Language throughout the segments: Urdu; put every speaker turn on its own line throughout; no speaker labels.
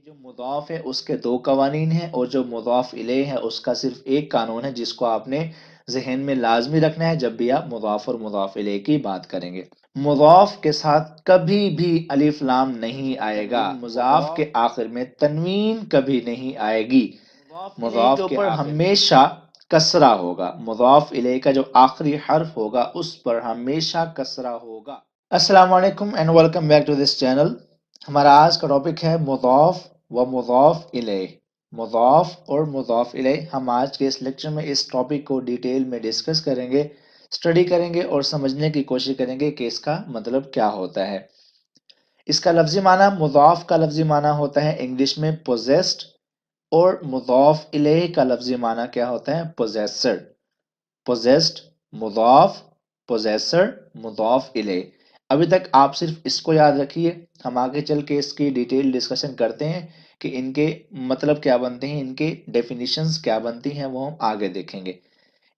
جو مضاف ہے اس کے دو قوانین ہیں اور جو مضاف الیہ ہے اس کا صرف ایک قانون ہے جس کو آپ نے ذہن میں لازمی رکھنا ہے جب بھی آپ مضاف اور مضاف الیہ کی بات کریں گے۔ مضاف کے ساتھ کبھی بھی الف لام نہیں آئے گا، مضاف کے آخر میں تنوین کبھی نہیں آئے گی، مضاف کے اوپر ہمیشہ کسرہ ہوگا، مضاف الیہ کا جو آخری حرف ہوگا اس پر ہمیشہ کسرہ ہوگا۔ السلام علیکم and welcome back to this channel. ہمارا آج کا ٹاپک ہے مضاف و مضاف الیہ۔ مضاف اور مضاف الیہ، ہم آج کے اس لیکچر میں اس ٹاپک کو ڈیٹیل میں ڈسکس کریں گے، اسٹڈی کریں گے اور سمجھنے کی کوشش کریں گے کہ اس کا مطلب کیا ہوتا ہے۔ اس کا لفظی معنی، مضاف کا لفظی معنی ہوتا ہے انگلش میں possessed، اور مضاف الیہ کا لفظی معنی کیا ہوتا ہے؟ possessor۔ possessed مضاف، possessor مضاف الیہ۔ ابھی تک آپ صرف اس کو یاد رکھیے، ہم آگے چل کے اس کی ڈیٹیل ڈسکشن کرتے ہیں کہ ان کے مطلب کیا بنتے ہیں، ان کے ڈیفینیشنز کیا بنتی ہیں، وہ ہم آگے دیکھیں گے۔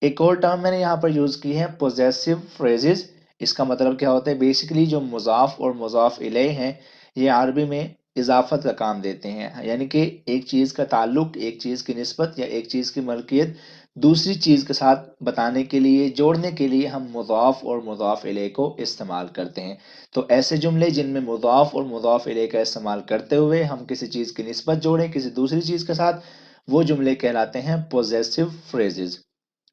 ایک اور ٹرم میں نے یہاں پر یوز کی ہے possessive phrases۔ اس کا مطلب کیا ہوتا ہے؟ بیسیکلی جو مضاف اور مضاف الیہ ہیں یہ عربی میں اضافت کا کام دیتے ہیں، یعنی کہ ایک چیز کا تعلق، ایک چیز کی نسبت یا ایک چیز کی ملکیت دوسری چیز کے ساتھ بتانے کے لیے، جوڑنے کے لیے ہم مضاف اور مضاف الیہ کو استعمال کرتے ہیں۔ تو ایسے جملے جن میں مضاف اور مضاف الیہ کا استعمال کرتے ہوئے ہم کسی چیز کی نسبت جوڑیں کسی دوسری چیز کے ساتھ، وہ جملے کہلاتے ہیں possessive phrases۔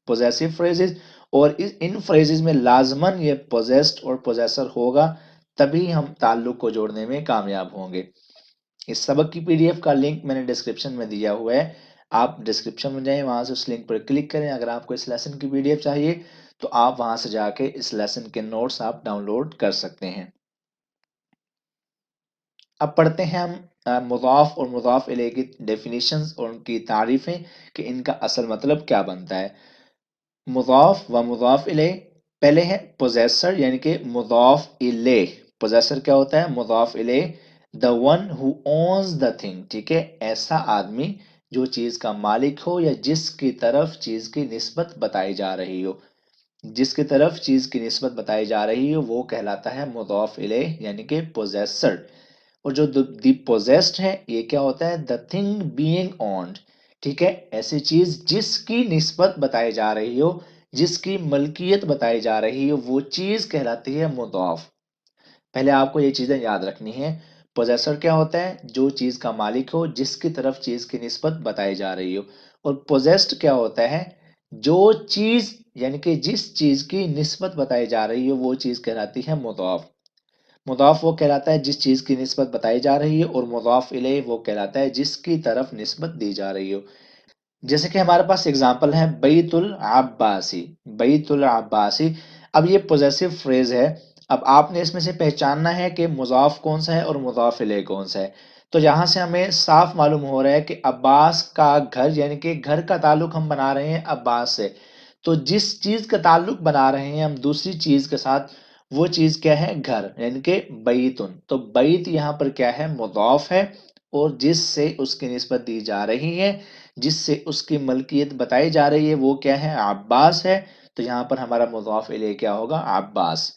possessive phrases، اور ان phrases میں لازماً یہ possessed اور possessor ہوگا، تبھی ہم تعلق کو جوڑنے میں کامیاب ہوں گے۔ اس سبق کی پی ڈی ایف کا لنک میں نے ڈسکرپشن میں دیا ہوا ہے، آپ ڈسکرپشن میں جائیں، وہاں سے اس لنک پر کلک کریں۔ اگر آپ کو اس لیسن کی پی ڈی ایف چاہیے تو آپ وہاں سے جا کے اس لیسن کے نوٹس آپ ڈاؤن لوڈ کر سکتے ہیں۔ اب پڑھتے ہیں ہم مضاف اور مضاف الیہ کی ڈیفینیشنز اور ان کی تعریفیں کہ ان کا اصل مطلب کیا بنتا ہے۔ مضاف و مضاف الیہ، پہلے ہے possessor یعنی کہ مضاف الیہ۔ possessor کیا ہوتا ہے؟ مضاف الیہ the one who owns the thing، ٹھیک ہے، ایسا آدمی جو چیز کا مالک ہو یا جس کی طرف چیز کی نسبت بتائی جا رہی ہو، جس کی طرف چیز کی نسبت بتائی جا رہی ہو وہ کہلاتا ہے مضاف الیہ یعنی کہ possessor۔ اور جو دی possessed ہے یہ کیا ہوتا ہے؟ the thing being owned، ٹھیک ہے، ایسی چیز جس کی نسبت بتائی جا رہی ہو، جس کی ملکیت بتائی جا رہی ہو، وہ چیز کہلاتی ہے مضاف۔ پہلے آپ کو یہ چیزیں یاد رکھنی ہیں۔ possessor کیا ہوتا ہے؟ جو چیز کا مالک ہو، جس کی طرف چیز کی نسبت بتائی جا رہی ہو۔ اور possessed کیا ہوتا ہے؟ جو چیز یعنی کہ جس چیز کی نسبت بتائی جا رہی ہو وہ چیز کہلاتی ہے مضاف۔ مضاف وہ کہلاتا ہے جس چیز کی نسبت بتائی جا رہی ہے، اور مضاف الیہ وہ کہلاتا ہے جس کی طرف نسبت دی جا رہی ہو۔ جیسے کہ ہمارے پاس اگزامپل ہے بیت العباسی، بیت العباسی۔ اب یہ پوزیسو فریز ہے، اب آپ نے اس میں سے پہچاننا ہے کہ مضاف کون سا ہے اور مضاف الیہ کون سا ہے۔ تو یہاں سے ہمیں صاف معلوم ہو رہا ہے کہ عباس کا گھر یعنی کہ گھر کا تعلق ہم بنا رہے ہیں عباس سے، تو جس چیز کا تعلق بنا رہے ہیں ہم دوسری چیز کے ساتھ، وہ چیز کیا ہے؟ گھر، یعنی کہ بیتن۔ تو بیت یہاں پر کیا ہے؟ مضاف ہے، اور جس سے اس کی نسبت دی جا رہی ہے، جس سے اس کی ملکیت بتائی جا رہی ہے وہ کیا ہے؟ عباس ہے۔ تو یہاں پر ہمارا مضاف الیہ کیا ہوگا؟ عباس۔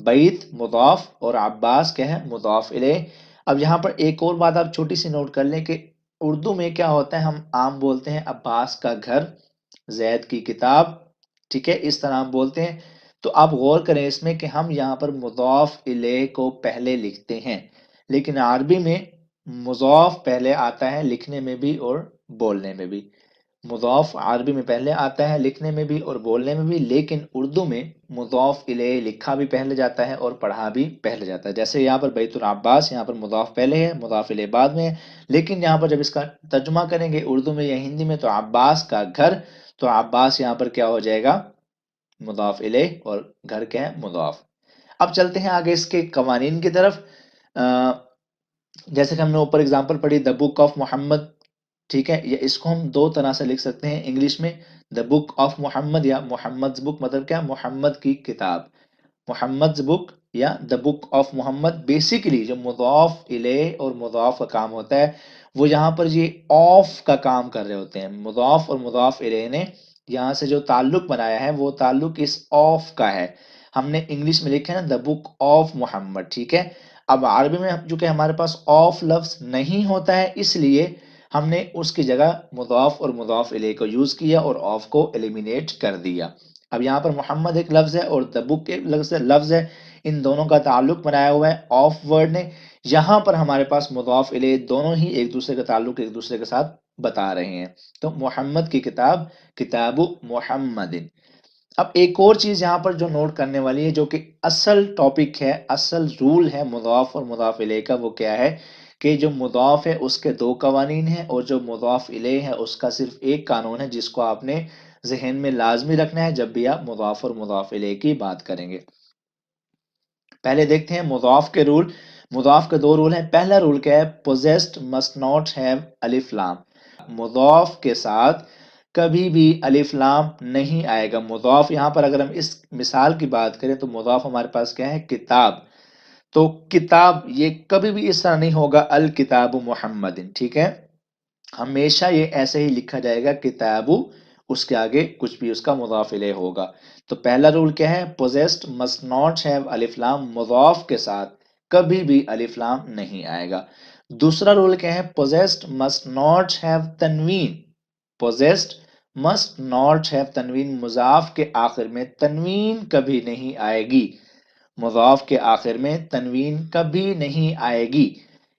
بیت مضاف اور عباس کیا ہے؟ مضاف الیہ۔ اب یہاں پر ایک اور بات آپ چھوٹی سی نوٹ کر لیں کہ اردو میں کیا ہوتا ہے، ہم عام بولتے ہیں عباس کا گھر، زید کی کتاب، ٹھیک ہے، اس طرح ہم بولتے ہیں۔ تو آپ غور کریں اس میں کہ ہم یہاں پر مضاف الیہ کو پہلے لکھتے ہیں، لیکن عربی میں مضاف پہلے آتا ہے لکھنے میں بھی اور بولنے میں بھی۔ مضاف عربی میں پہلے آتا ہے لکھنے میں بھی اور بولنے میں بھی، لیکن اردو میں مضاف الیہ لکھا بھی پہلے جاتا ہے اور پڑھا بھی پہلے جاتا ہے۔ جیسے یہاں پر بیت العباس، یہاں پر مضاف پہلے ہے، مضاف الیہ بعد میں ہے، لیکن یہاں پر جب اس کا ترجمہ کریں گے اردو میں یا ہندی میں تو عباس کا گھر، تو عباس یہاں پر کیا ہو جائے گا؟ مضاف الیہ، اور گھر کیا ہے؟ مضاف۔ اب چلتے ہیں آگے اس کے قوانین کی طرف۔ جیسے کہ ہم نے اوپر اگزامپل پڑھی دا بک آف محمد، ٹھیک ہے، یا اس کو ہم دو طرح سے لکھ سکتے ہیں انگلش میں، دا بک آف محمد یا محمد بک، مطلب کیا؟ محمد کی کتاب، محمد بک یا دا بک آف محمد۔ بیسیکلی جو مضاف الیہ اور مضاف کا کام ہوتا ہے وہ یہاں پر یہ آف کا کام کر رہے ہوتے ہیں۔ مضاف اور مضاف الیہ نے یہاں سے جو تعلق بنایا ہے وہ تعلق اس آف کا ہے۔ ہم نے انگلش میں لکھا ہے نا دا بک آف محمد، ٹھیک ہے۔ اب عربی میں جو کہ ہمارے پاس آف لفظ نہیں ہوتا ہے، اس لیے ہم نے اس کی جگہ مضاف اور مضاف الیہ کو یوز کیا اور آف کو ایلیمینیٹ کر دیا۔ اب یہاں پر محمد ایک لفظ ہے اور the book ایک لفظ ہے، ان دونوں کا تعلق بنایا ہوا ہے آف ورڈ نے۔ یہاں پر ہمارے پاس مضاف الیہ دونوں ہی ایک دوسرے کا تعلق ایک دوسرے کے ساتھ بتا رہے ہیں۔ تو محمد کی کتاب، کتاب محمد۔ اب ایک اور چیز یہاں پر جو نوٹ کرنے والی ہے، جو کہ اصل ٹاپک ہے، اصل رول ہے مضاف اور مضاف الیہ کا، وہ کیا ہے کہ جو مضاف ہے اس کے دو قوانین ہیں اور جو مضاف الیہ ہے اس کا صرف ایک قانون ہے، جس کو آپ نے ذہن میں لازمی رکھنا ہے جب بھی آپ مضاف اور مضاف الیہ کی بات کریں گے۔ پہلے دیکھتے ہیں مضاف کے رول۔ مضاف کے دو رول ہیں۔ پہلا رول کیا ہے؟ possessed must not have الف لام۔ مضاف کے ساتھ کبھی بھی الف لام نہیں آئے گا۔ مضاف یہاں پر اگر ہم اس مثال کی بات کریں تو مضاف ہمارے پاس کیا ہے؟ کتاب۔ تو کتاب یہ کبھی بھی اس طرح نہیں ہوگا الکتاب محمد، ٹھیک ہے؟ ہمیشہ یہ ایسے ہی لکھا جائے گا کتاب، اس کے آگے کچھ بھی اس کا مضاف الیہ ہوگا۔ تو پہلا رول کیا ہے؟ possessed must not have الف لام، مضاف کے ساتھ کبھی بھی الف لام نہیں آئے گا۔ دوسرا رول کیا ہے؟ possessed must not have تنوین۔ possessed must not have تنوین، مضاف کے آخر میں تنوین کبھی نہیں آئے گی۔ مضاف کے آخر میں تنوین کبھی نہیں آئے گی۔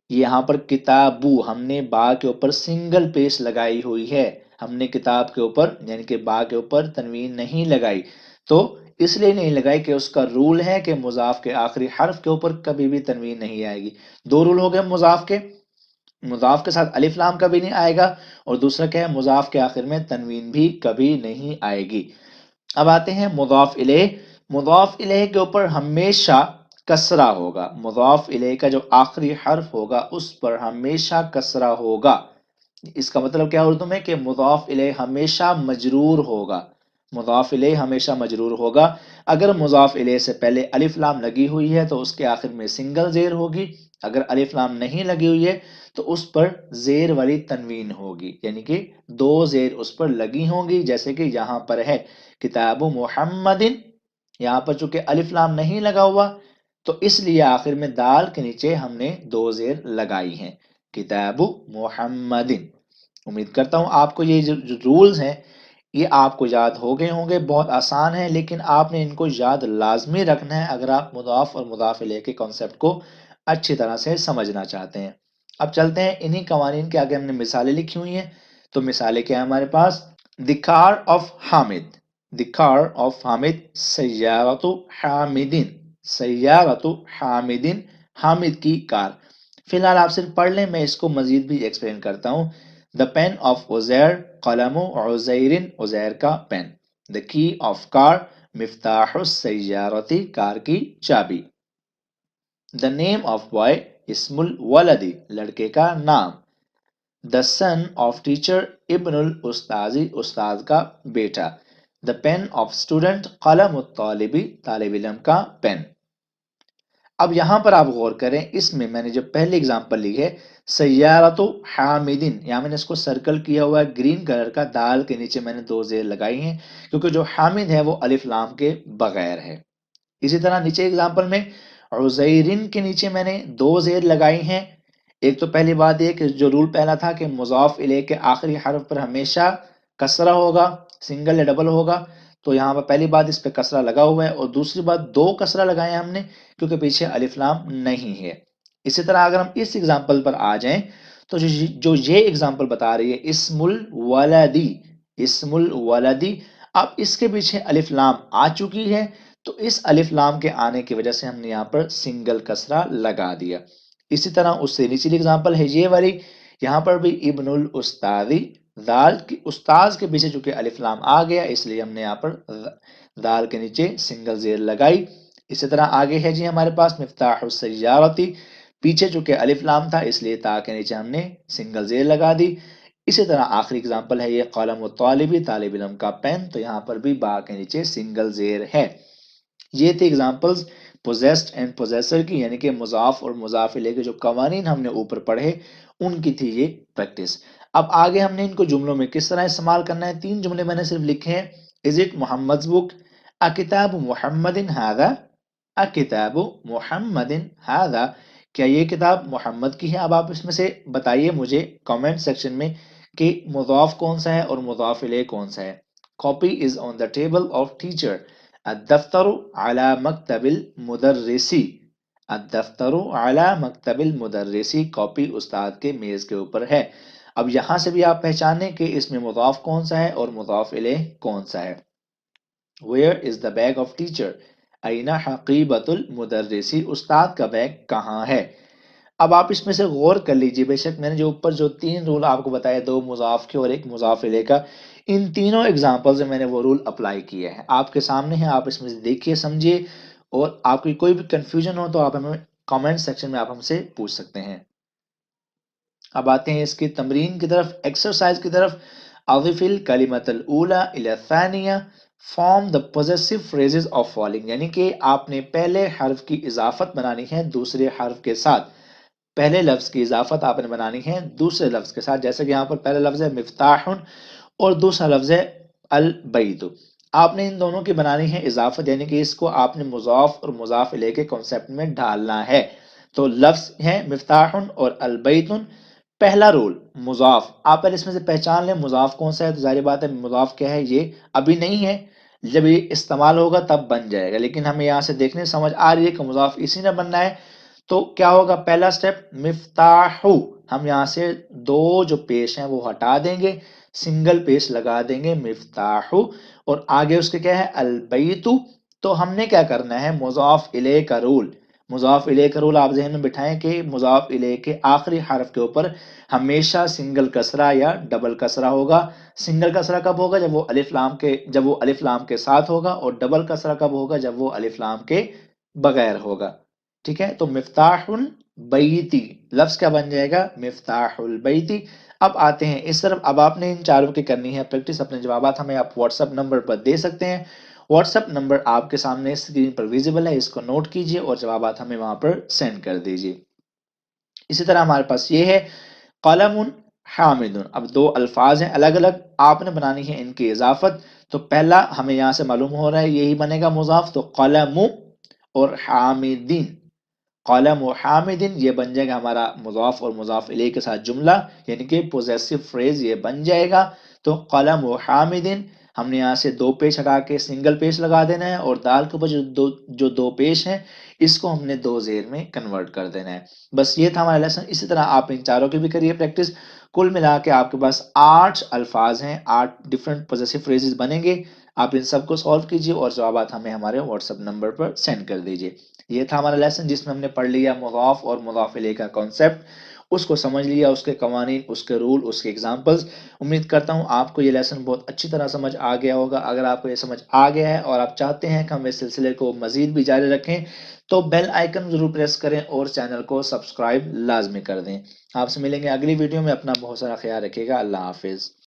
یہاں پر کتابو، ہم نے با کے اوپر سنگل پیش لگائی ہوئی ہے، ہم نے کتاب کے اوپر یعنی کہ با کے اوپر تنوین نہیں لگائی۔ تو اس لیے نہیں لگائی کہ اس کا رول ہے کہ مضاف کے آخری حرف کے اوپر کبھی بھی تنوین نہیں آئے گی۔ دو رول ہو گئے مضاف کے۔ مضاف کے ساتھ الف لام کبھی نہیں آئے گا، اور دوسرا کیا ہے؟ مضاف کے آخر میں تنوین بھی کبھی نہیں آئے گی۔ اب آتے ہیں مضاف الیہ۔ مضاف الیہ کے اوپر ہمیشہ کسرہ ہوگا۔ مضاف الیہ کا جو آخری حرف ہوگا اس پر ہمیشہ کسرہ ہوگا۔ اس کا مطلب کیا اردو میں؟ کہ مضاف الیہ ہمیشہ مجرور ہوگا۔ مضاف الیہ ہمیشہ مجرور ہوگا۔ اگر مضاف الیہ سے پہلے الف لام لگی ہوئی ہے تو اس کے آخر میں سنگل زیر ہوگی۔ اگر الف لام نہیں لگی ہوئی ہے تو اس پر زیر والی تنوین ہوگی، یعنی کہ دو زیر اس پر لگی ہوں گی، جیسے کہ یہاں پر ہے کتاب محمد۔ یہاں پر چونکہ الف لام نہیں لگا ہوا تو اس لیے آخر میں دال کے نیچے ہم نے دو زیر لگائی ہیں، کتاب محمد۔ امید کرتا ہوں آپ کو یہ جو رولز ہیں یہ آپ کو یاد ہو گئے ہوں گے۔ بہت آسان ہے لیکن آپ نے ان کو یاد لازمی رکھنا ہے اگر آپ مضاف اور مضاف الیہ کے کانسیپٹ کو اچھی طرح سے سمجھنا چاہتے ہیں۔ اب چلتے ہیں انہی قوانین کے آگے، ہم نے مثالیں لکھی ہوئی ہیں۔ تو مثالیں کیا ہے ہمارے پاس؟ The car of Hamid, The car of Hamid, سیارۃ Hamid, سیارۃ Hamid, Hamid کی کار۔ فی الحال آپ صرف پڑھ لیں، میں اس کو مزید بھی ایکسپلین کرتا ہوں۔ The pen of عزیر، قلم عزیر، عزیر کا pain. The key of car، مفتاح السیارۃ، کار کی چابی۔ The name of boy، اسم الولد، لڑکے کا نام۔ The son of teacher، ابن الاستاذ، استاد کا بیٹا۔ The pen of student، قلم الطالب، طالب علم کا پین۔ اب یہاں پر آپ غور کریں، اس میں میں نے جو پہلی اگزامپل لی ہے سیارۃ حامدن، یہاں میں نے اس کو سرکل کیا ہوا ہے گرین کلر کا، دال کے نیچے میں نے دو زیر لگائی ہیں کیونکہ جو حامد ہے وہ الف لام کے بغیر ہے۔ اسی طرح نیچے اگزامپل میں عزیرن کے نیچے میں نے دو زیر لگائی ہیں۔ ایک تو پہلی بات یہ کہ جو رول پہلا تھا کہ مضاف الیہ کے آخری حرف پر ہمیشہ کسرہ ہوگا، سنگل یا ڈبل ہوگا، تو یہاں پر پہلی بات اس پہ کسرہ لگا ہوا ہے، اور دوسری بات دو کسرہ لگائے ہیں ہم نے کیونکہ پیچھے الف لام نہیں ہے۔ اسی طرح اگر ہم اس اگزامپل پر آ جائیں تو جو یہ اگزامپل بتا رہی ہے اسم الولدی، اسم الولدی، اب اس کے پیچھے الف لام آ چکی ہے تو اس الف لام کے آنے کی وجہ سے ہم نے یہاں پر سنگل کسرہ لگا دیا۔ اسی طرح اس سے نیچے اگزامپل ہے یہ والی، یہاں پر بھی ابن الاستاذ، دال کی استاذ کے پیچھے چونکہ الف لام آ گیا اس لیے ہم نے یہاں پر دال کے نیچے سنگل زیر لگائی۔ اسی طرح آگے ہے جی ہمارے پاس مفتاح السیارۃ، پیچھے چونکہ الف لام تھا اس لیے تا کے نیچے ہم نے سنگل زیر لگا دی۔ اسی طرح آخری اگزامپل ہے یہ قلم الطالب، طالب علم کا پین، تو یہاں پر بھی با کے نیچے سنگل زیر ہے۔ یہ تھی اگزامپلز possessed and possessor کی، یعنی کہ مضاف اور مضاف الیہ کے جو قوانین ہم نے اوپر پڑھے ان کی تھی یہ پریکٹس۔ اب آگے ہم نے ان کو جملوں میں کس طرح استعمال کرنا ہے، تین جملے میں نے صرف لکھے ہیں۔ Is it Muhammad's book؟ اکتاب محمد ھذا، اکتاب محمد ھذا، کیا یہ کتاب محمد کی ہے؟ اب آپ اس میں سے بتائیے مجھے کامنٹ سیکشن میں کہ مضاف کون سا ہے اور مضاف الیہ کون سا ہے. Copy is on the table of teacher. الدفتر علی مکتب المدرسی. الدفتر علی مکتب المدرسی. کاپی استاد کے میز کے اوپر ہے. اب یہاں سے بھی آپ پہچانیں کہ اس میں مضاف کون سا ہے اور مضاف الیہ کون سا ہے. Where is the bag of teacher؟ این حقیبۃ المدرسی. استاد کا بیگ کہاں ہے؟ اب آپ اس میں سے غور کر لیجئے. بے شک میں نے جو اوپر جو 3 رول آپ کو بتایا، 2 مضاف کے اور 1 مضاف الیہ کا، ان تینوں ایگزامپل سے میں نے وہ رول اپلائی کیے ہیں. آپ کے سامنے ہیں، آپ اس میں سے دیکھیے سمجھیے، اور آپ کی کوئی بھی کنفیوژن ہو تو آپ ہمیں کامنٹ سیکشن میں آپ ہم سے پوچھ سکتے ہیں. اب آتے ہیں اس کی تمرین کی طرف، ایکسرسائز کی طرف. اضف الکلمۃ الاولی الی الثانیہ. Form the possessive phrases of following. یعنی کہ آپ نے پہلے حرف کی اضافت بنانی ہے دوسرے حرف کے ساتھ. پہلے لفظ کی اضافت آپ نے بنانی ہے دوسرے لفظ کے ساتھ. جیسے کہ یہاں پر پہلا لفظ ہے مفتاح اور دوسرا لفظ ہے البیت. آپ نے ان دونوں کی بنانی ہے اضافت، یعنی کہ اس کو آپ نے مضاف اور مضاف الیہ کے کنسپٹ میں ڈالنا ہے. تو لفظ ہے مفتاح اور البیت. پہلا رول مضاف. آپ پہلے اس میں سے پہچان لیں مضاف کون سا ہے. تو ظاہر بات ہے مضاف کیا ہے، یہ ابھی نہیں ہے، جب یہ استعمال ہوگا تب بن جائے گا. لیکن ہمیں یہاں سے دیکھنے سمجھ آ رہی ہے کہ مضاف اسی نے بننا ہے. تو کیا ہوگا، پہلا سٹیپ مفتاح. ہم یہاں سے 2 جو پیش ہیں وہ ہٹا دیں گے، سنگل پیش لگا دیں گے مفتاح. اور آگے اس کے کیا ہے البیت. تو ہم نے کیا کرنا ہے مضاف الیہ کا رول. مضاف الیہ کا رول آپ ذہن میں بٹھائیں کہ مضاف الیہ کے آخری حرف کے اوپر ہمیشہ سنگل کسرہ یا ڈبل کسرہ ہوگا. سنگل کسرہ کب ہوگا، جب وہ الف لام کے ساتھ ہوگا، اور ڈبل کسرہ کب ہوگا، جب وہ الف لام کے بغیر ہوگا. ٹھیک ہے، تو مفتاح البیتی لفظ کیا بن جائے گا، مفتاح البیتی. اب آتے ہیں اس طرف. اب آپ نے ان چاروں کی کرنی ہے پریکٹس. اپنے جوابات ہمیں آپ واٹس ایپ نمبر پر دے سکتے ہیں. واٹس ایپ نمبر آپ کے سامنے اسکرین پر ویزیبل ہے، اس کو نوٹ کیجئے اور جوابات ہمیں وہاں پر سینڈ کر دیجئے. اسی طرح ہمارے پاس یہ ہے قلم حامد. اب 2 الفاظ ہیں الگ الگ، آپ نے بنانی ہے ان کی اضافت. تو پہلا ہمیں یہاں سے معلوم ہو رہا ہے یہی بنے گا مضاف. تو قلم اور حامدین. قلم و حامدین یہ بن جائے گا ہمارا مضاف اور مضاف الیہ کے ساتھ جملہ، یعنی کہ پوزیسو فریز یہ بن جائے گا. تو قلم و حامدین ہم نے یہاں سے 2 پیش ہٹا کے سنگل پیش لگا دینا ہے، اور دال کے اوپر جو دو پیش ہیں اس کو ہم نے 2 زیر میں کنورٹ کر دینا ہے. بس یہ تھا ہمارا لیسن. اسی طرح آپ ان چاروں کی بھی کریے پریکٹس. کل ملا کے آپ کے پاس 8 الفاظ ہیں، 8 ڈیفرنٹ پوزیسو فریزز بنیں گے. آپ ان سب کو سالو کیجئے اور جوابات ہمیں ہمارے واٹس ایپ نمبر پر سینڈ کر دیجئے. یہ تھا ہمارا لیسن جس میں ہم نے پڑھ لیا مضاف اور مضاف الیہ کا کانسیپٹ، اس کو سمجھ لیا، اس کے قوانین، اس کے رول، اس کے ایگزامپلز. امید کرتا ہوں آپ کو یہ لیسن بہت اچھی طرح سمجھ آ گیا ہوگا. اگر آپ کو یہ سمجھ آ گیا ہے اور آپ چاہتے ہیں کہ ہم اس سلسلے کو مزید بھی جاری رکھیں تو بیل آئیکن ضرور پریس کریں اور چینل کو سبسکرائب لازمی کر دیں. آپ سے ملیں گے اگلی ویڈیو میں. اپنا بہت سارا خیال رکھیے گا. اللہ حافظ.